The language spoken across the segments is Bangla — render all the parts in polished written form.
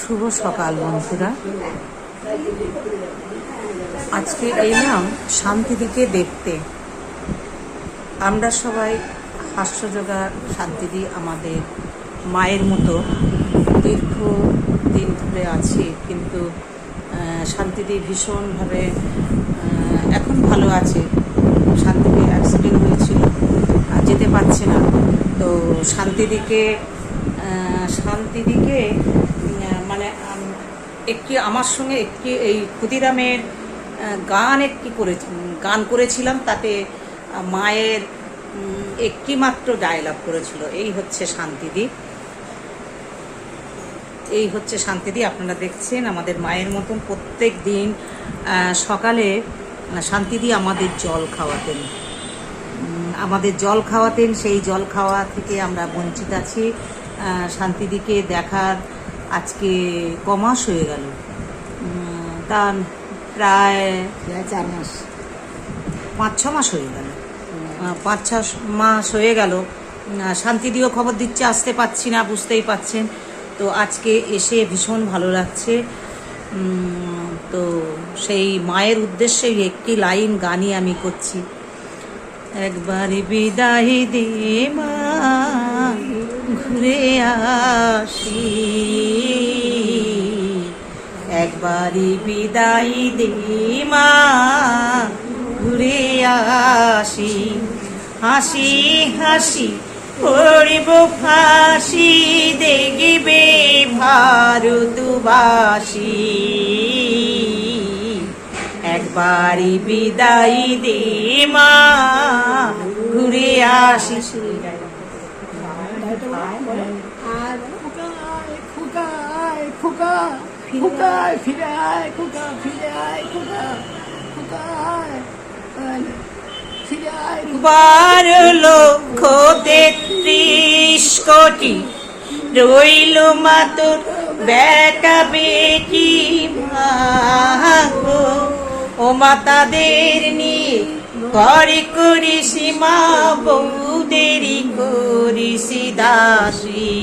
শুভ সকাল বন্ধুরা, আজকে এলাম শান্তিদিকে দেখতে। আমরা সবাই হাস্যযোগা শান্তিদি আমাদের মায়ের মতো দীর্ঘ দিন ধরে আছি, কিন্তু শান্তিদি ভীষণভাবে এখন ভালো আছে। শান্তিদি অ্যাক্সিডেন্ট হয়েছিল, যেতে পারছে না। তো শান্তিদিকে মানে একটি আমার সঙ্গে একটি এই ক্ষুদিরামের গান করেছিলাম, তাতে মায়ের একটি মাত্র ডায়লগ করেছিল, এই হচ্ছে শান্তিদি। আপনারা দেখছেন আমাদের মায়ের মতন প্রত্যেক দিন সকালে শান্তিদি আমাদের জল খাওয়াতেন। সেই জল খাওয়া থেকে আমরা বঞ্চিত আছি। শান্তিদিকে দেখার আজকে কমাস হয়ে গেল, তা প্রায় 5-6 মাস হয়ে গেল। 5-6 মাস হয়ে গেল। শান্তিদিও খবর দিচ্ছে আসতে পারছি না, বুঝতেই পাচ্ছেন। তো আজকে এসে ভীষণ ভালো লাগছে। তো সেই মায়ের উদ্দেশ্যে একটি লাইন গানই আমি করছি। একবারে বিদায় দে মা, ঘুরে আসি, একবারে বিদায় দে মা, ঘুরে আসি, হাসি হাসি পড়ব ফাঁসি, দেখবে ভারতবাসী, একবারই বিদায় দে মা, ঘুরে আসি। বারো লক্ষ 33 কোটি রইল মাতর বেটা বেটি মাগো, ও মাতাদের নিয়ে ঘরে করিসি মা, বউদেরই করিসি দাসী,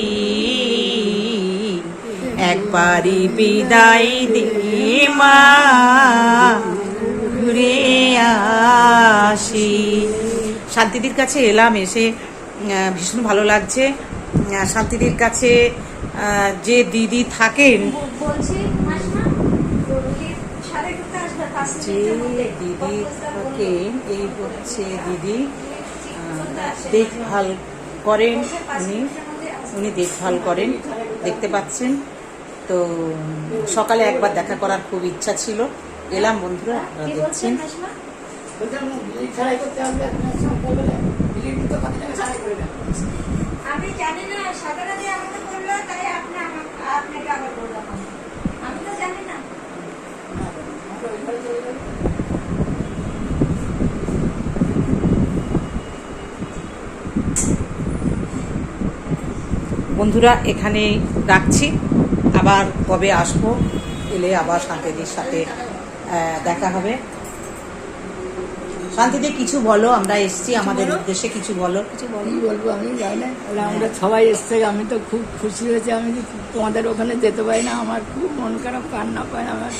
একবারই বিদায় দে মা, ঘুরে আসি। শান্তিদির কাছে এলাম, এসে ভীষণ ভালো লাগছে। শান্তিদির কাছে যে দিদি থাকেন, এই হচ্ছে দিদি, দেখভাল করেন উনি দেখভাল করেন, দেখতে পাচ্ছেন। তো সকালে একবার দেখা করার খুব ইচ্ছা ছিল, এলাম বন্ধুরা, আপনারা দেখছেন। আমি জানি না, সকালে দিয়ে আমাকে বললো, তাই আপনাকে আবার বললাম, আমি তো জানি না। বন্ধুরা এখানে রাখছি, আবার কবে আসবো, এলে আবার শান্তিদির সাথে দেখা হবে। শান্তিদি কিছু বলো, আমরা এসছি, আমাদের উদ্দেশ্যে কিছু বলো। কি বলবো আমি জানি না, আমরা সবাই এসছে, আমি তো খুব খুশি হয়েছি। আমি তোমাদের ওখানে যেতে পারি না, আমার খুব মন খারাপ, কান্না পায় আমার।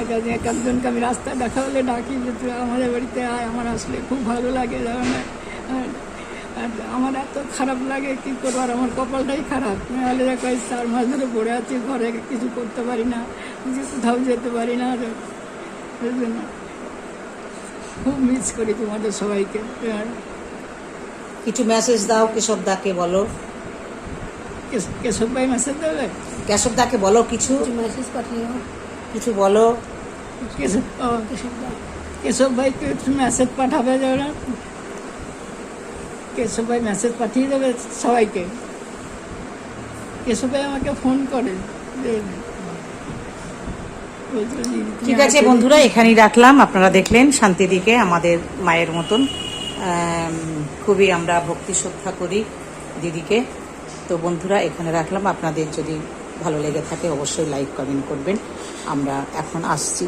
একজনকে আমি রাস্তায় দেখা হলে ডাকি যে তুই আমাদের বাড়িতে আয়, আমার আসলে খুব ভালো লাগে। আর আমার এত খারাপ লাগে, কি করবো, আর আমার কপালটাই খারাপ। নাহলে দেখো 4 মাস ধরে পড়ে আছি, ঘরে কিছু করতে পারি না, কোথাও যেতে পারি না। সেই জন্য খুব মিস করি তোমাদের সবাইকে। কিছু মেসেজ দাও, কেশবদাকে বলো। কেশব ভাই মেসেজ দেবে, কেশবদাকে বলো, কিছু মেসেজ পাঠিয়ে, কিছু বলো। কেশব ভাইকে একটু মেসেজ পাঠাবে, যারা কেশব ভাই মেসেজ পাঠিয়ে দেবে সবাইকে। কেশব ভাই আমাকে ফোন করে। ঠিক আছে বন্ধুরা, এখানেই রাখলাম। আপনারা দেখলেন শান্তিদিকে আমাদের মায়ের মতন, খুবই আমরা ভক্তি শ্রদ্ধা করি দিদিকে। তো বন্ধুরা এখানে রাখলাম, আপনাদের যদি ভালো লেগে থাকে অবশ্যই লাইক কমেন্ট করবেন। আমরা এখন আসছি।